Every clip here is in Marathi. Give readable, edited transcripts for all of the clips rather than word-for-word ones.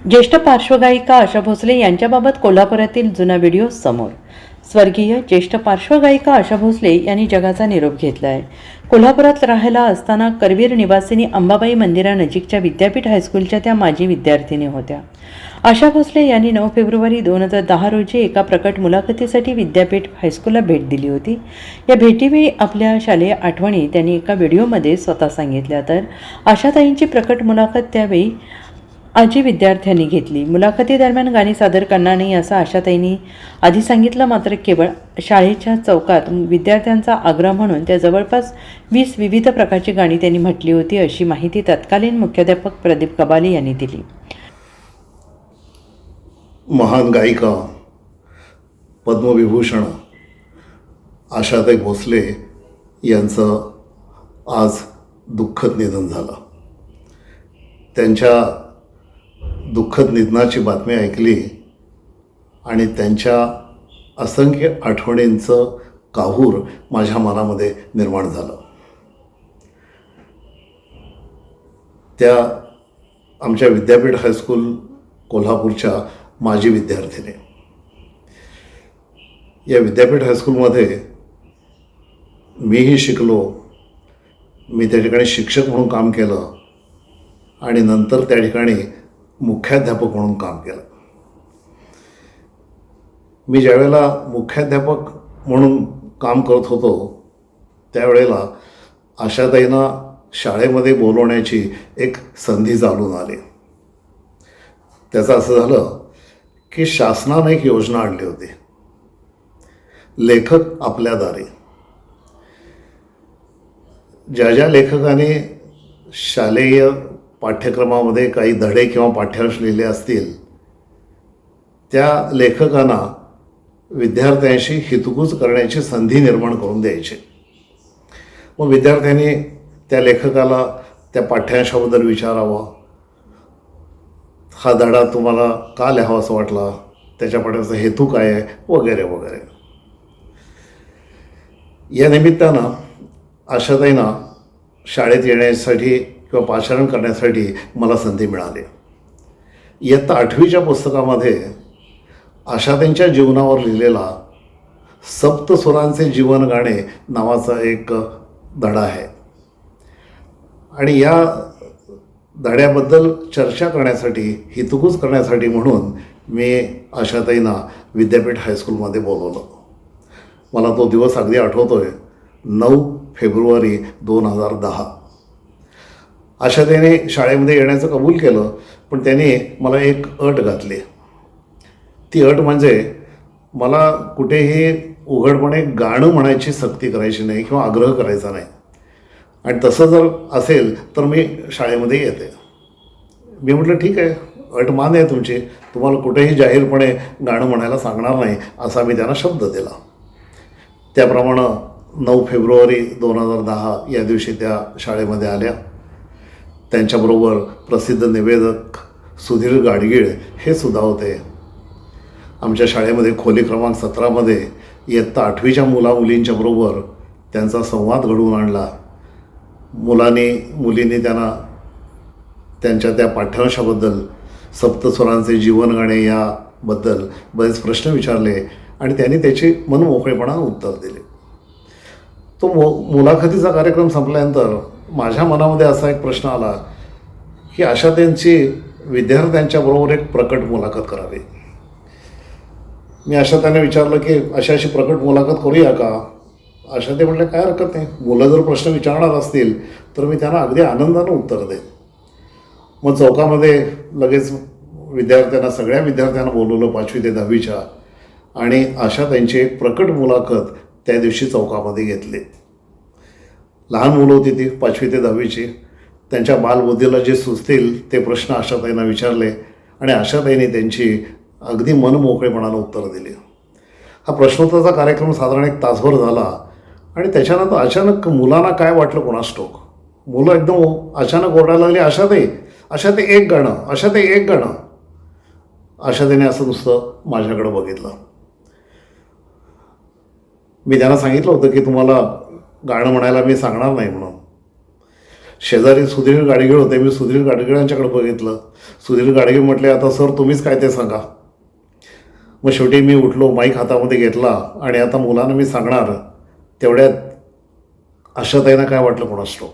ज्येष्ठ पार्श्वगायिका आशा भोसले यांच्याबाबत कोल्हापुरातील जुना व्हिडिओ समोर. स्वर्गीय ज्येष्ठ पार्श्वगायिका आशा भोसले यांनी जगाचा निरोप घेतला आहे. कोल्हापुरात राहायला असताना करवीर निवासिनी अंबाबाई मंदिरानजीकच्या विद्यापीठ हायस्कूलच्या त्या माजी विद्यार्थिनी होत्या. आशा भोसले यांनी 9 फेब्रुवारी 2010 रोजी एका प्रकट मुलाखतीसाठी विद्यापीठ हायस्कूलला भेट दिली होती. या भेटीवेळी आपल्या शालेय आठवणी त्यांनी एका व्हिडिओमध्ये स्वतः सांगितल्या. तर आशाताईंची प्रकट मुलाखत त्यावेळी आजी विद्यार्थ्यांनी घेतली. मुलाखतीदरम्यान गाणी सादर करणार नाही असं आशाताईंनी आधी सांगितलं, मात्र केवळ शाळेच्या चौकात विद्यार्थ्यांचा आग्रह म्हणून त्या जवळपास 20 विविध प्रकारची गाणी त्यांनी म्हटली होती, अशी माहिती तत्कालीन मुख्याध्यापक प्रदीप कबाले यांनी दिली. महान गायिका पद्मविभूषण आशाताई भोसले यांचं आज दुःखद निधन झालं. त्यांच्या दुःखद निधनाची बातमी ऐकली आणि त्यांच्या असंख्य आठवणींचं काहूर माझ्या मनामध्ये निर्माण झालं. त्या आमच्या विद्यापीठ हायस्कूल कोल्हापूरच्या माजी विद्यार्थिनी. या विद्यापीठ हायस्कूलमध्ये मीही शिकलो. मी त्या ठिकाणी शिक्षक म्हणून काम केलं आणि नंतर त्या ठिकाणी मुख्याध्यापक म्हणून काम केलं. मी ज्यावेळेला मुख्याध्यापक म्हणून काम करत होतो त्यावेळेला आशाताईंना शाळेमध्ये बोलवण्याची एक संधी चालून आली. त्याचं असं झालं की शासनानं एक योजना आणली होती, लेखक आपल्या दारी. ज्या ज्या लेखकाने शालेय पाठ्यक्रमामध्ये काही धडे किंवा पाठ्यांश लिहिले असतील त्या लेखकांना विद्यार्थ्यांशी हितगुज करण्याची संधी निर्माण करून द्यायची. मग विद्यार्थ्यांनी त्या लेखकाला त्या पाठ्यांशाबद्दल विचारावं, हा धडा तुम्हाला का लिहावा असं वाटला, त्याच्या पाठ्याचा हेतू काय आहे, वगैरे वगैरे. या निमित्तानं आशाताईंना शाळेत येण्यासाठी किंवा पाचारण करण्यासाठी मला संधी मिळाली. इयत्ता 8वीच्या पुस्तकामध्ये आशाताईंच्या जीवनावर लिहिलेला सप्तस्वरांचे जीवन गाणे नावाचा एक धडा आहे आणि या धड्याबद्दल चर्चा करण्यासाठी, हितगुज करण्यासाठी म्हणून मी आशाताईंना विद्यापीठ हायस्कूलमध्ये बोलवलं. मला तो दिवस अगदी आठवतोय, 9 फेब्रुवारी 2010. आशाताईंनी शाळेमध्ये येण्याचं कबूल केलं, पण त्यांनी मला एक अट घातली. ती अट म्हणजे मला कुठेही उघडपणे गाणं म्हणायची सक्ती करायची नाही किंवा आग्रह करायचा नाही, आणि तसं जर असेल तर मी शाळेमध्ये येते. मी म्हटलं ठीक आहे, अट मान्य आहे तुमची, तुम्हाला कुठेही जाहीरपणे गाणं म्हणायला सांगणार नाही असा मी त्यांना शब्द दिला. त्याप्रमाणे 9 फेब्रुवारी 2010 या दिवशी त्या शाळेमध्ये आल्या. त्यांच्याबरोबर प्रसिद्ध निवेदक सुधीर गाडगीळ हे सुद्धा होते. आमच्या शाळेमध्ये खोली क्रमांक 17मध्ये इयत्ता 8वीच्या मुलींच्या बरोबर त्यांचा संवाद घडवून आणला. मुलींनी त्यांना त्यांच्या त्या पाठ्यांशाबद्दल, सप्तस्वरांचे जीवन गाणे याबद्दल बरेच प्रश्न विचारले आणि त्यांनी त्याची मनमोकळेपणाने उत्तर दिले. तो मुलाखतीचा कार्यक्रम संपल्यानंतर माझ्या मनामध्ये असा एक प्रश्न आला की आशाताईंची विद्यार्थ्यांच्याबरोबर एक प्रकट मुलाखत करावी. मी आशाताईंना विचारलं की अशी प्रकट मुलाखत करूया का. आशाताई म्हटलं काय हरकत नाही, मुलं जर प्रश्न विचारणार असतील तर मी त्यांना अगदी आनंदानं उत्तर देईन. मग चौकामध्ये लगेच सगळ्या विद्यार्थ्यांना बोलवलं 5वी ते 10वीच्या, आणि आशाताईंची एक प्रकट मुलाखत त्या दिवशी चौकामध्ये घेतली. लहान मुलं होती ती 5वी ते 10वीची. त्यांच्या बालबुद्धीला जे सुचतील ते प्रश्न आशाताईंना विचारले आणि आशाताईंनी त्यांची अगदी मनमोकळेपणानं उत्तरं दिली. हा प्रश्नोत्तराचा कार्यक्रम साधारण 1 तासभर झाला आणि त्याच्यानंतर अचानक मुलांना काय वाटलं कोणास ठाऊक, मुलं एकदम अचानक ओरडायला लागली, आशाताई एक गाणं, आशाताई एक गाणं. आशाताईंनी असं नुसतं माझ्याकडं बघितलं. मी त्यांना सांगितलं होतं की तुम्हाला गाणं म्हणायला मी सांगणार नाही म्हणून. शेजारी सुधीर गाडगीळ होते. मी सुधीर गाडगीळांच्याकडे बघितलं. सुधीर गाडगे म्हटले, आता सर तुम्हीच काय ते सांगा. मग शेवटी मी उठलो, माईक हातामध्ये घेतला आणि आता मुलांना मी सांगणार. तेवढ्यात आशाताईंना काय वाटलं कोणास ठाऊक.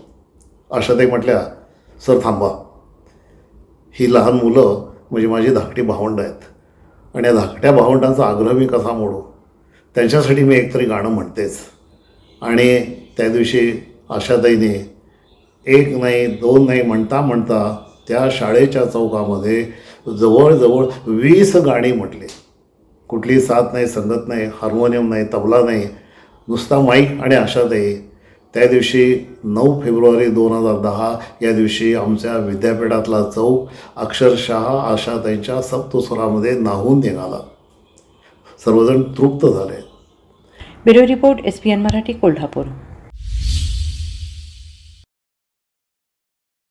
आशाताई म्हटल्या, सर थांबा, ही लहान मुलं म्हणजे माझी धाकटी भावंडं आहेत आणि या धाकट्या भावंडांचा आग्रह मी कसा मोडू. त्यांच्यासाठी मी एकतरी गाणं म्हणतेच. आणि त्या दिवशी आशाताईने एक नाही दोन नाही म्हणता म्हणता त्या शाळेच्या चौकामध्ये जवळजवळ 20 गाणी म्हटली. कुठली साथ नाही, संगत नाही, हार्मोनियम नाही, तबला नाही, नुसता माईक आणि आशाताई. त्या दिवशी 9 फेब्रुवारी 2010 या दिवशी आमच्या विद्यापीठातला चौक अक्षरशः आशाताईंच्या सप्तस्वरामध्ये न्हावून निघाला. सर्वजण तृप्त झाले. Bureau report SPN Marathi, Kolhapur.